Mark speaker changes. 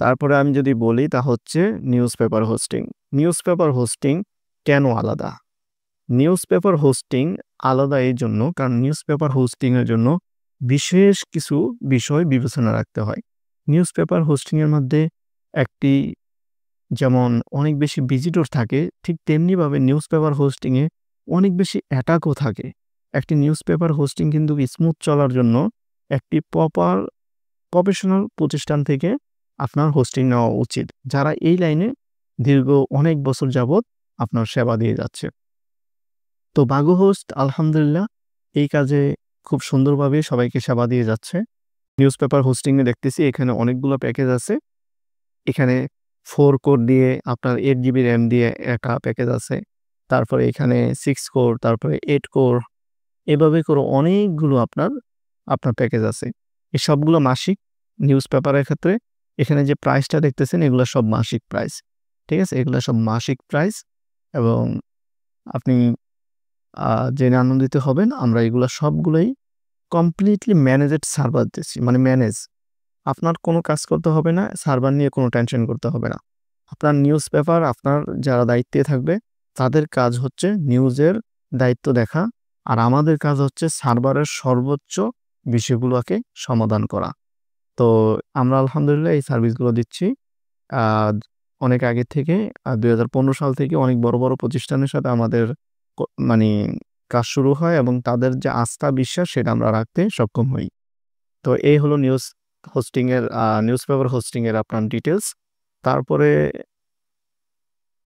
Speaker 1: তারপরে আমি যদি বলি তা হচ্ছে news paper hosting. News paper hosting কেন আলাদা? নিউজ পেপার হোস্টিং আলাদা এই জন্য কারণ নিউজ পেপার হোস্টিংয়ের জন্য বিশেষ কিছু বিষয় বিবেচনা রাখতে হয়। নিউজ পেপার হোস্টিংয়ের মধ্যে একটি যেমন অনেক বেশি ভিজিটর থাকে, ঠিক তেমনিভাবে নিউজ পেপার হোস্টিংয়ে অনেক বেশি অ্যাটাকও থাকে। একটি নিউজ পেপার হোস্টিং কিন্তু স্মুথ চলার জন্য একটি প্রফেশনাল প্রতিষ্ঠান থেকে আপনার হোস্টিং নেওয়া উচিত, যারা এই লাইনে দীর্ঘ অনেক বছর যাবৎ আপনার সেবা দিয়ে যাচ্ছে। তো বাগো হোস্ট আলহামদুলিল্লাহ এই কাজে খুব সুন্দরভাবে সবাইকে সেবা দিয়ে যাচ্ছে। নিউজ পেপার হোস্টিংয়ে দেখতেছি এখানে অনেকগুলো প্যাকেজ আছে। এখানে 4 কোর দিয়ে আপনার 8 জিবি র্যাম দিয়ে একটা প্যাকেজ আছে। তারপরে এখানে 6 কোর, তারপরে 8 কোর, এভাবে করে অনেকগুলো আপনার প্যাকেজ আছে। এই সবগুলো মাসিক নিউজ পেপারের ক্ষেত্রে এখানে যে প্রাইসটা দেখতেছেন এগুলো সব মাসিক প্রাইস। ঠিক আছে? এগুলো সব মাসিক প্রাইস এবং আপনি জেনে আনন্দিত হবেন আমরা এগুলো সবগুলোই কমপ্লিটলি ম্যানেজড সার্ভার দিচ্ছি। মানে ম্যানেজ। আপনার কোনো কাজ করতে হবে না, সার্ভার নিয়ে কোনো টেনশন করতে হবে না। আপনার নিউজ পেপার আপনার যারা দায়িত্বে থাকবে তাদের কাজ হচ্ছে নিউজের দায়িত্ব দেখা, আর আমাদের কাজ হচ্ছে সার্ভারের সর্বোচ্চ বিষয়গুলোকে সমাধান করা। তো আমরা আলহামদুলিল্লাহ এই সার্ভিসগুলো দিচ্ছি। আ অনেক আগে থেকে ২০১৫ সাল থেকে অনেক বড়, বড় প্রতিষ্ঠানের সাথে আমাদের ক মানি কাজ শুরু হয় এবং তাদের যে আস্থা বিশ্বাস সেটা আমরা রাখতে সক্ষম হই। তো এই হলো নিউজ পেপার হোস্টিং এর আপনার ডিটেইলস। তারপরে